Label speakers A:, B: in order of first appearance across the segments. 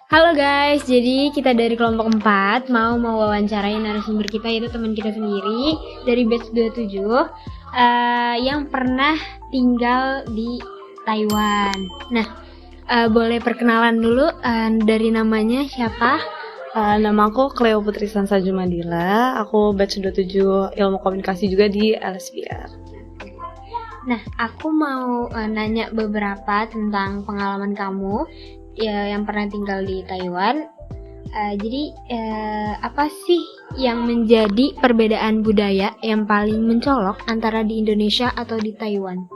A: Halo guys, jadi kita dari kelompok 4 mau wawancarain narasumber kita, yaitu teman kita sendiri dari batch 27 yang pernah tinggal di Taiwan. Nah, boleh perkenalan dulu dari namanya siapa?
B: Nama aku Cleo Putri Sansa Jumadila. Aku batch 27 ilmu komunikasi juga di LSPR.
A: Nah, aku mau nanya beberapa tentang pengalaman kamu ya, yang pernah tinggal di Taiwan. Jadi apa sih yang menjadi perbedaan budaya yang paling mencolok antara di Indonesia atau di Taiwan?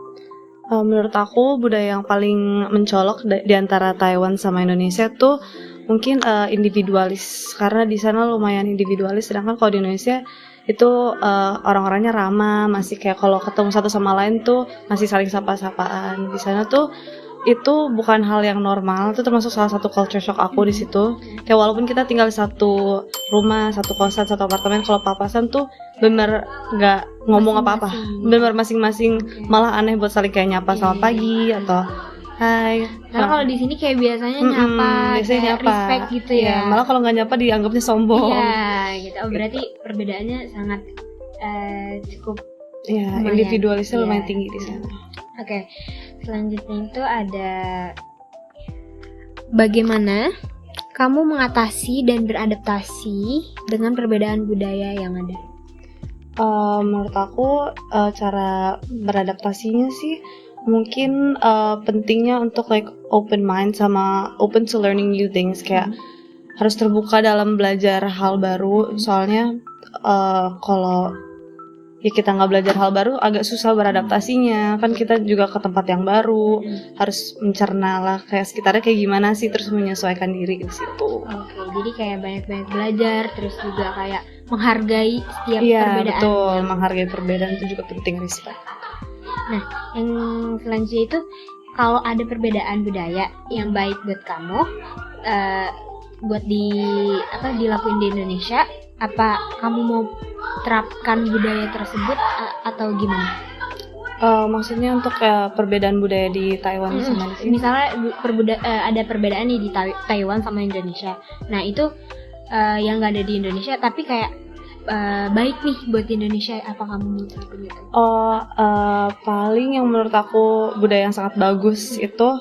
B: Menurut aku budaya yang paling mencolok di antara Taiwan sama Indonesia tuh mungkin individualis, karena di sana lumayan individualis, sedangkan kalau di Indonesia itu orang-orangnya ramah, masih kayak kalau ketemu satu sama lain tuh masih saling sapa-sapaan. Di sana tuh itu bukan hal yang normal, itu termasuk salah satu culture shock aku di situ. Kayak walaupun kita tinggal di satu rumah, satu kosan, satu apartemen, kalau papasan tuh bener nggak ngomong apa-apa, bener masing-masing, malah aneh buat saling kayak nyapa selamat pagi atau hai.
A: Karena kalau di sini kayak biasanya nyapa,
B: biasanya nyapa,
A: respect gitu ya.
B: Malah kalau nggak nyapa dianggapnya sombong.
A: Iya, gitu. Oh, berarti perbedaannya sangat cukup.
B: Iya, individualisnya lumayan tinggi di sana.
A: Oke. Selanjutnya itu ada bagaimana kamu mengatasi dan beradaptasi dengan perbedaan budaya yang ada?
B: Menurut aku cara beradaptasinya sih mungkin pentingnya untuk open mind sama open to learning new things, kayak harus terbuka dalam belajar hal baru. Soalnya kalau kita nggak belajar hal baru agak susah beradaptasinya, kan kita juga ke tempat yang baru, harus mencerna lah kayak sekitarnya kayak gimana sih, terus menyesuaikan diri di situ.
A: Oke, jadi kayak banyak-banyak belajar, terus juga kayak menghargai setiap perbedaan.
B: Iya betul, menghargai perbedaan itu juga penting, respect.
A: Nah, yang selanjutnya itu kalau ada perbedaan budaya yang baik buat kamu, buat dilakuin di Indonesia, apa kamu mau terapkan budaya tersebut atau gimana?
B: Maksudnya untuk perbedaan budaya di Taiwan sama di sini?
A: Misalnya ada perbedaan nih di Taiwan sama Indonesia. Nah itu yang nggak ada di Indonesia tapi kayak baik nih buat Indonesia, apa kamu mau terapin itu?
B: Paling yang menurut aku budaya yang sangat bagus itu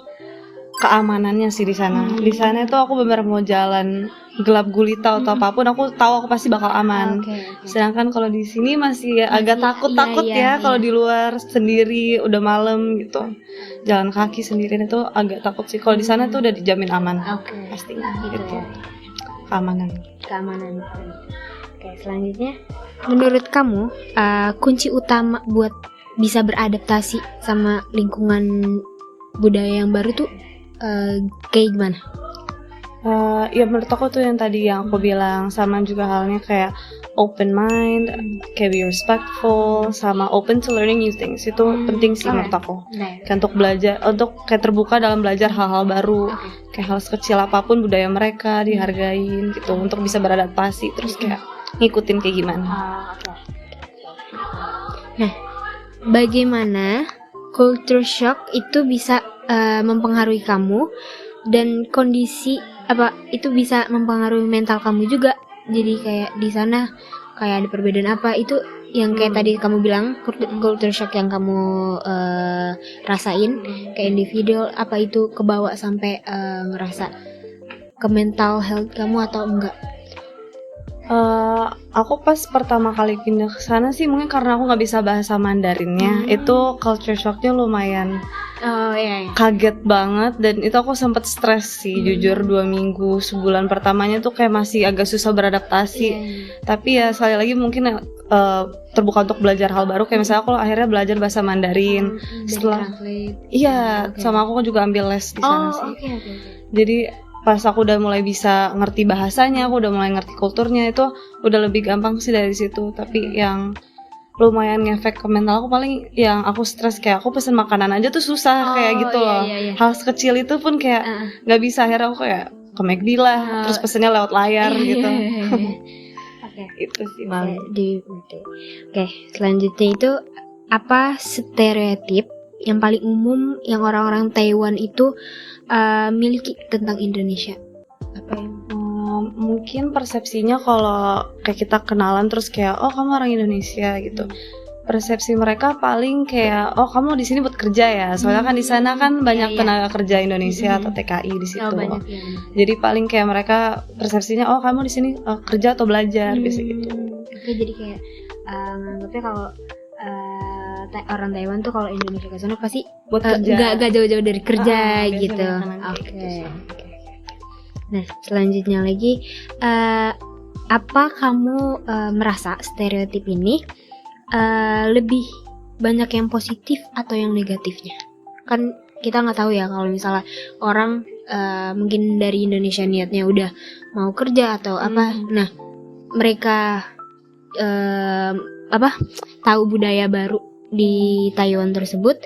B: keamanannya sih di sana. Di sana itu aku benar mau jalan gelap gulita atau apapun, aku tahu aku pasti bakal aman. Sedangkan kalau di sini masih agak takut kalau di luar sendiri udah malam gitu, jalan kaki sendirian itu agak takut sih. Kalau di sana tuh udah dijamin aman, pastinya gitu. Keamanan.
A: Oke, selanjutnya menurut kamu kunci utama buat bisa beradaptasi sama lingkungan budaya yang baru tuh kayak gimana?
B: Ya menurut aku tuh yang tadi yang aku bilang, sama juga halnya kayak open mind, kayak be respectful, sama open to learning new things. Itu penting sih menurut aku. Kayak untuk belajar, untuk kayak terbuka dalam belajar hal-hal baru, kayak hal sekecil apapun budaya mereka dihargain gitu, untuk bisa beradaptasi terus kayak ngikutin kayak gimana.
A: Nah, bagaimana culture shock itu bisa mempengaruhi kamu, dan kondisi apa itu bisa mempengaruhi mental kamu juga. Jadi kayak di sana kayak ada perbedaan apa itu yang kayak tadi kamu bilang culture shock yang kamu rasain kayak individual, apa itu kebawa sampai ngerasa ke mental health kamu atau enggak?
B: Aku pas pertama kali pindah ke sana sih mungkin karena aku nggak bisa bahasa Mandarinnya, itu culture shocknya lumayan kaget banget, dan itu aku sempet stres sih jujur 2 minggu, sebulan pertamanya tuh kayak masih agak susah beradaptasi. Tapi ya sekali lagi mungkin terbuka untuk belajar hal baru, kayak misalnya aku akhirnya belajar bahasa Mandarin setelah sama aku juga ambil les di sana sih. Jadi pas aku udah mulai bisa ngerti bahasanya, aku udah mulai ngerti kulturnya, itu udah lebih gampang sih dari situ. Tapi yang lumayan ngefek ke mental aku paling yang aku stres, kayak aku pesen makanan aja tuh susah kayak gitu loh. Hal sekecil itu pun kayak nggak bisa, akhirnya aku kayak ke McD lah, terus pesennya lewat layar gitu. Itu sih paling.
A: Oke, selanjutnya itu apa stereotip yang paling umum yang orang-orang Taiwan itu miliki tentang Indonesia? Apa yang
B: mungkin persepsinya kalau kayak kita kenalan terus kayak oh kamu orang Indonesia gitu. Persepsi mereka paling kayak oh kamu di sini buat kerja ya. Soalnya kan di sana kan banyak tenaga kerja Indonesia atau TKI di situ.
A: banyak ya.
B: Jadi paling kayak mereka persepsinya oh kamu di sini kerja atau belajar biasa gitu.
A: Oke, jadi kayak nganggapnya kalau orang Taiwan tuh kalau Indonesia ke sana pasti
B: Buat kerja.
A: Gak jauh-jauh dari kerja
B: biasanya
A: gitu.
B: kayak
A: Oke.
B: gitu.
A: Nah, selanjutnya lagi apa kamu merasa stereotip ini lebih banyak yang positif atau yang negatifnya? Kan kita nggak tahu ya kalau misalnya orang mungkin dari Indonesia niatnya udah mau kerja atau apa. Nah, mereka tahu budaya baru di Taiwan tersebut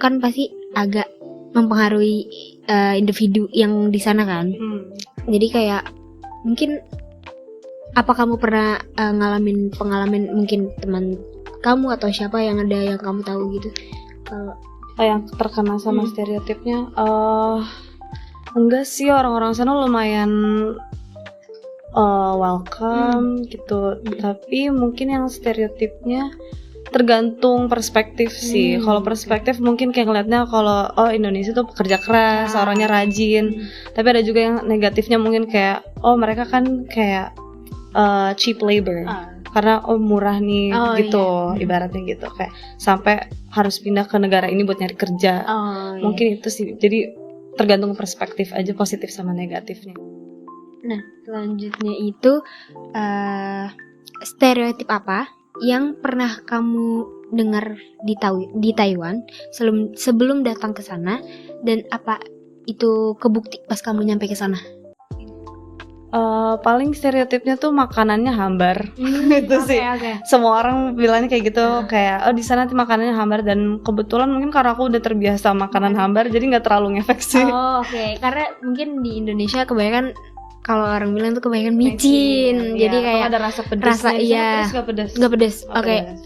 A: kan pasti agak mempengaruhi individu yang di sana kan. Jadi kayak mungkin apa kamu pernah ngalamin pengalaman mungkin teman kamu atau siapa yang ada yang kamu tahu gitu? Kalau
B: yang terkena sama stereotipnya enggak sih, orang-orang sana lumayan welcome gitu. Tapi mungkin yang stereotipnya tergantung perspektif sih. Kalau perspektif mungkin kayak ngeliatnya kalau oh Indonesia tuh pekerja keras, orangnya rajin. Tapi ada juga yang negatifnya mungkin kayak oh mereka kan kayak cheap labor. Karena murah nih gitu, ibaratnya gitu kayak sampai harus pindah ke negara ini buat nyari kerja. Mungkin itu sih. Jadi tergantung perspektif aja, positif sama negatifnya.
A: Nah, selanjutnya itu stereotip apa yang pernah kamu dengar di Taiwan sebelum datang ke sana, dan apa itu kebukti pas kamu nyampe ke sana?
B: Paling stereotipnya tuh makanannya hambar. Itu sih. Semua orang bilangnya kayak gitu, kayak oh di sana tuh makanannya hambar, dan kebetulan mungkin karena aku udah terbiasa makanan hambar jadi nggak terlalu ngefek sih.
A: Karena mungkin di Indonesia kebanyakan kalau orang bilang tuh kebanyakan micin, jadi kayak
B: ada rasa pedas.
A: Nggak pedas.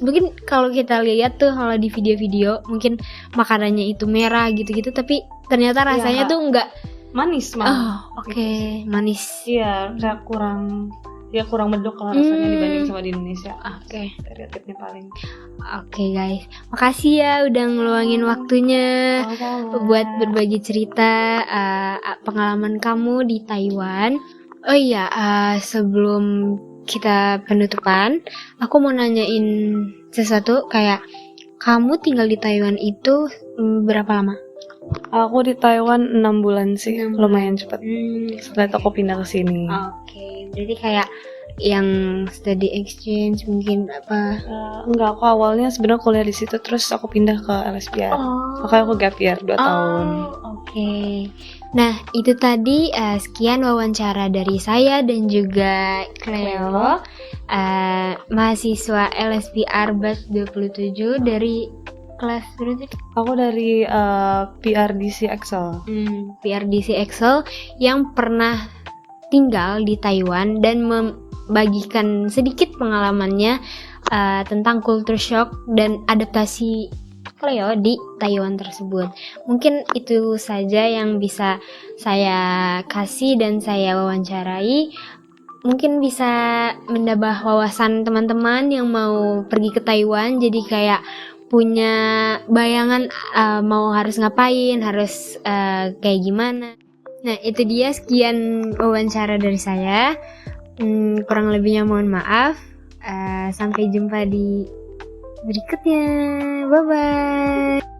A: Mungkin kalau kita lihat tuh kalau di video-video mungkin makanannya itu merah gitu-gitu, tapi ternyata rasanya tuh nggak
B: manis
A: manis.
B: Iya, kayak kurang medok kalau rasanya dibanding sama di Indonesia. Stereotipnya paling.
A: Guys, makasih ya udah ngeluangin waktunya buat berbagi cerita pengalaman kamu di Taiwan. Oh iya, sebelum kita penutupan, aku mau nanyain sesuatu. Kayak kamu tinggal di Taiwan itu berapa lama?
B: Aku di Taiwan 6 bulan sih, lumayan cepat. Setelah itu aku pindah ke sini.
A: Berarti kayak yang study exchange mungkin apa?
B: Enggak, aku awalnya sebenarnya kuliah di situ, terus aku pindah ke LSPR. Makanya aku gap year 2 tahun.
A: Nah, itu tadi sekian wawancara dari saya dan juga Cleo, mahasiswa LSPR batch 27 dari kelas berapa?
B: Aku dari PRDC Excel.
A: PRDC Excel yang pernah tinggal di Taiwan dan membagikan sedikit pengalamannya tentang culture shock dan adaptasi Cleo di Taiwan tersebut. Mungkin itu saja yang bisa saya kasih dan saya wawancarai. Mungkin bisa menambah wawasan teman-teman yang mau pergi ke Taiwan, jadi kayak punya bayangan mau harus ngapain, harus kayak gimana. Nah, itu dia sekian wawancara dari saya. Kurang lebihnya mohon maaf. Sampai jumpa di berikutnya. Bye-bye.